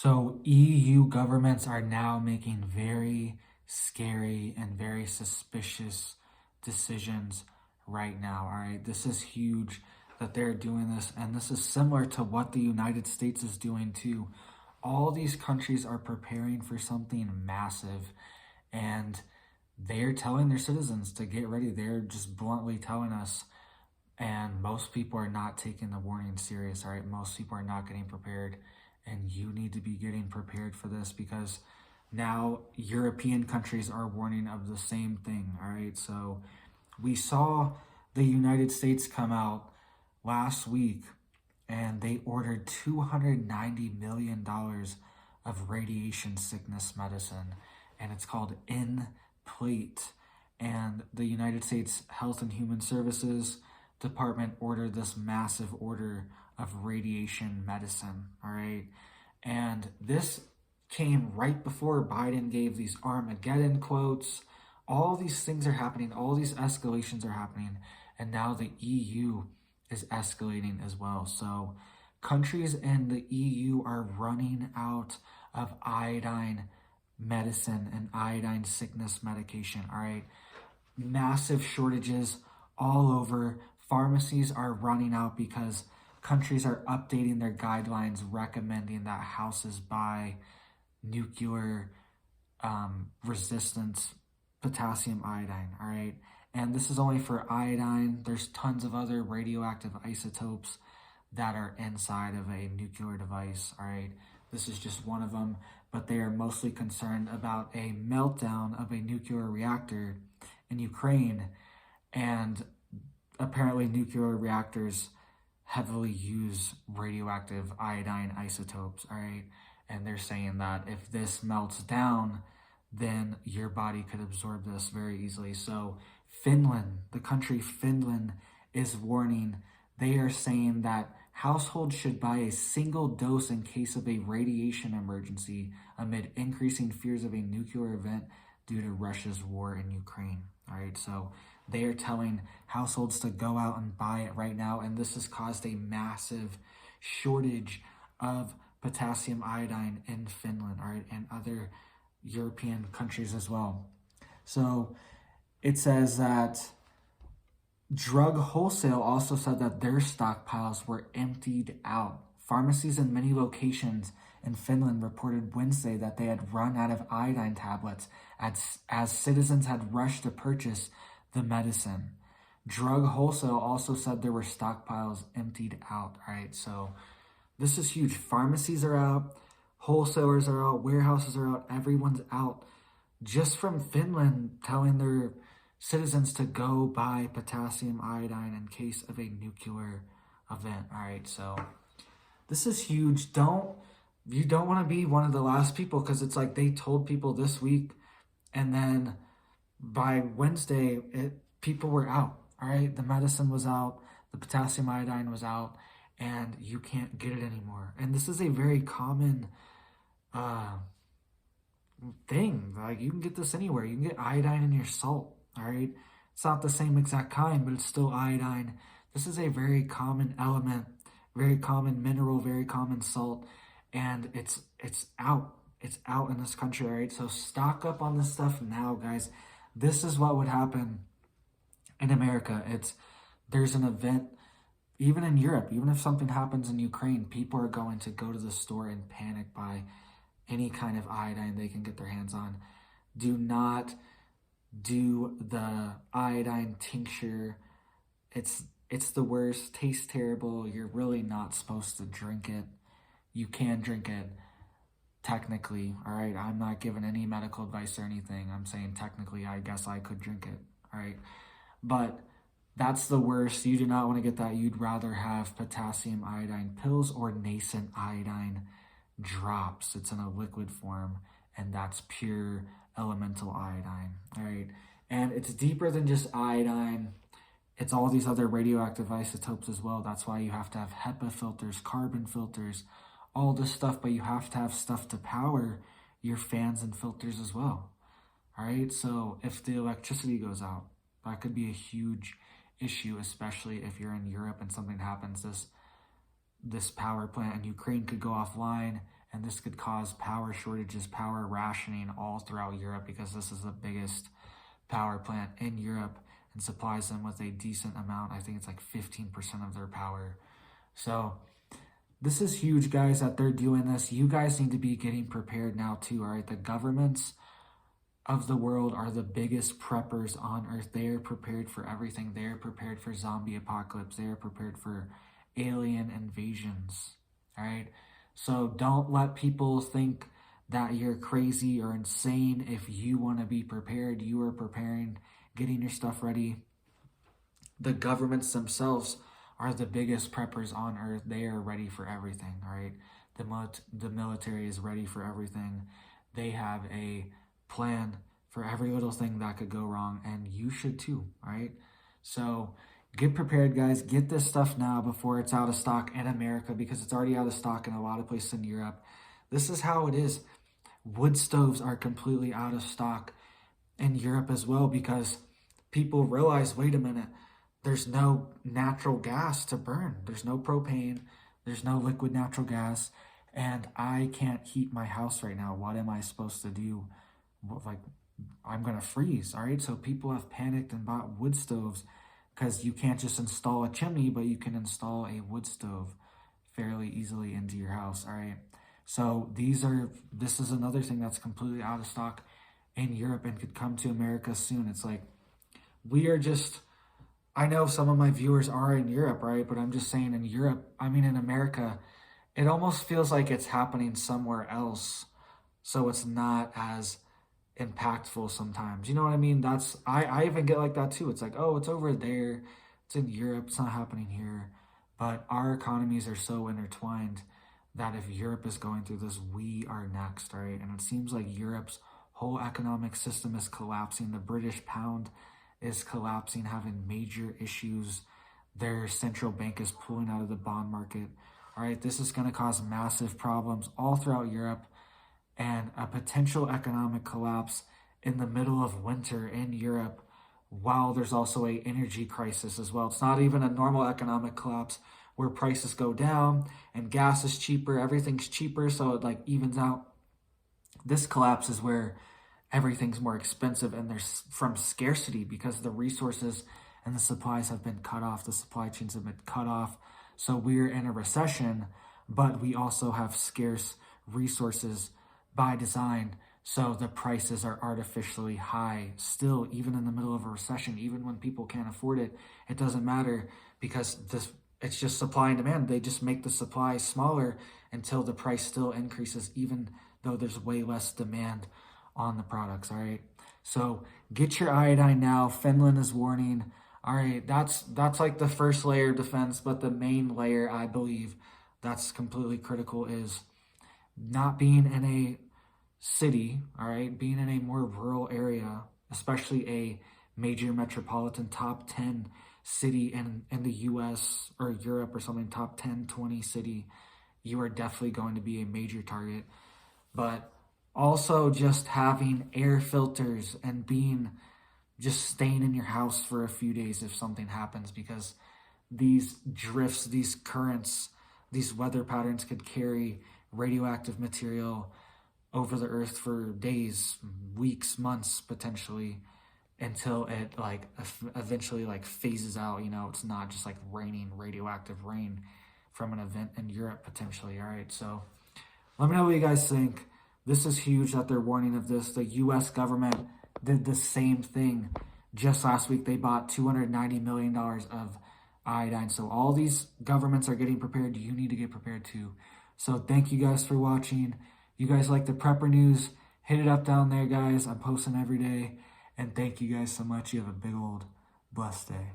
So EU governments are now making very scary and very suspicious decisions right now. All right, this is huge that they're doing this, and this is similar to what the United States is doing too. All these countries are preparing for something massive, and they're telling their citizens to get ready. They're just bluntly telling us, and most people are not taking the warning serious. All right, most people are not getting prepared, and you need to be getting prepared for this because now European countries are warning of the same thing. All right, so we saw the United States come out last week and they ordered $290 million of radiation sickness medicine, and it's called in plate. And the United States Health and Human Services Department ordered this massive order of radiation medicine. All right, and this came right before Biden gave these Armageddon quotes. All these things are happening, all these escalations are happening, and now the EU is escalating as well. So countries in the EU are running out of iodine medicine and iodine sickness medication. All right, massive shortages all over. Pharmacies are running out because countries are updating their guidelines recommending that houses buy nuclear resistance potassium iodine. All right, and this is only for iodine. There's tons of other radioactive isotopes that are inside of a nuclear device. All right, this is just one of them, but they are mostly concerned about a meltdown of a nuclear reactor in Ukraine. And apparently nuclear reactors heavily use radioactive iodine isotopes. All right, and they're saying that if this melts down, then your body could absorb this very easily. So Finland, the country Finland, is warning. They are saying that households should buy a single dose in case of a radiation emergency amid increasing fears of a nuclear event due to Russia's war in Ukraine. All right, so they are telling households to go out and buy it right now, and this has caused a massive shortage of potassium iodine in Finland, all right, and other European countries as well. So it says that drug wholesale also said that their stockpiles were emptied out. Pharmacies in many locations in Finland reported Wednesday that they had run out of iodine tablets as citizens had rushed to purchase the medicine. Drug wholesale also said there were stockpiles emptied out. All right, so this is huge. Pharmacies are out, wholesalers are out, warehouses are out, everyone's out just from Finland telling their citizens to go buy potassium iodine in case of a nuclear event. All right, so this is huge. You don't want to be one of the last people, because it's like they told people this week, and then by Wednesday, people were out. All right, the medicine was out, the potassium iodine was out, and you can't get it anymore. And this is a very common thing. Like, you can get this anywhere. You can get iodine in your salt. All right, it's not the same exact kind, but it's still iodine. This is a very common element, very common mineral, very common salt, and it's out. It's out in this country. All right, so stock up on this stuff now, guys. This is what would happen in America. There's an event, even in Europe, even if something happens in Ukraine, people are going to go to the store and panic buy any kind of iodine they can get their hands on. Do not do the iodine tincture. It's the worst, tastes terrible. You're really not supposed to drink it. You can drink it technically, all right? I'm not giving any medical advice or anything. I'm saying technically, I guess I could drink it, all right? But that's the worst. You do not want to get that. You'd rather have potassium iodine pills or nascent iodine drops. It's in a liquid form, and that's pure elemental iodine, all right? And it's deeper than just iodine. It's all these other radioactive isotopes as well. That's why you have to have HEPA filters, carbon filters, all this stuff, but you have to have stuff to power your fans and filters as well. All right, so if the electricity goes out, that could be a huge issue, especially if you're in Europe and something happens. This power plant in Ukraine could go offline, and this could cause power shortages, power rationing all throughout Europe, because this is the biggest power plant in Europe and supplies them with a decent amount. I think it's like 15% of their power. So this is huge, guys, that they're doing this. You guys need to be getting prepared now too, all right? The governments of the world are the biggest preppers on earth. They are prepared for everything. They are prepared for zombie apocalypse. They are prepared for alien invasions, all right? So don't let people think that you're crazy or insane. If you want to be prepared, you are preparing, getting your stuff ready. The governments themselves are the biggest preppers on earth. They are ready for everything, all right? The military is ready for everything. They have a plan for every little thing that could go wrong, and you should too, all right? So get prepared, guys. Get this stuff now before it's out of stock in America, because it's already out of stock in a lot of places in Europe. This is how it is. Wood stoves are completely out of stock in Europe as well, because people realize, wait a minute, there's no natural gas to burn. There's no propane. There's no liquid natural gas. And I can't heat my house right now. What am I supposed to do? Like, I'm going to freeze, all right? So people have panicked and bought wood stoves, because you can't just install a chimney, but you can install a wood stove fairly easily into your house, all right? So this is another thing that's completely out of stock in Europe and could come to America soon. It's like, we are just, I know some of my viewers are in Europe, right? But I'm just saying, in Europe, I mean in America, it almost feels like it's happening somewhere else. So it's not as impactful sometimes. You know what I mean? I even get like that too. It's like, oh, it's over there. It's in Europe. It's not happening here. But our economies are so intertwined that if Europe is going through this, we are next, right? And it seems like Europe's whole economic system is collapsing. The British pound is collapsing, having major issues. Their central bank is pulling out of the bond market. All right, this is going to cause massive problems all throughout Europe, and a potential economic collapse in the middle of winter in Europe, while there's also an energy crisis as well. It's not even a normal economic collapse where prices go down and gas is cheaper, everything's cheaper, so it like evens out. This collapse is where everything's more expensive, and there's from scarcity, because the resources and the supplies have been cut off. The supply chains have been cut off. So we're in a recession, but we also have scarce resources by design. So the prices are artificially high still, even in the middle of a recession. Even when people can't afford it, it doesn't matter, because it's just supply and demand. They just make the supply smaller until the price still increases, even though there's way less demand on the products, all right? So get your iodine now. Finland is warning. All right, that's like the first layer of defense, but the main layer, I believe, that's completely critical, is not being in a city, all right? Being in a more rural area, especially a major metropolitan top 10 city in the US or Europe or something, top 10, 20 city, you are definitely going to be a major target. But also just having air filters and just staying in your house for a few days if something happens, because these drifts, these currents, these weather patterns could carry radioactive material over the earth for days, weeks, months, potentially, until it like eventually like phases out. You know, it's not just like raining radioactive rain from an event in Europe potentially. All right, so let me know what you guys think. This is huge that they're warning of this. The US government did the same thing just last week. They bought $290 million of iodine. So all these governments are getting prepared. You need to get prepared too. So thank you guys for watching. You guys like the Prepper News? Hit it up down there, guys. I'm posting every day. And thank you guys so much. You have a big old blessed day.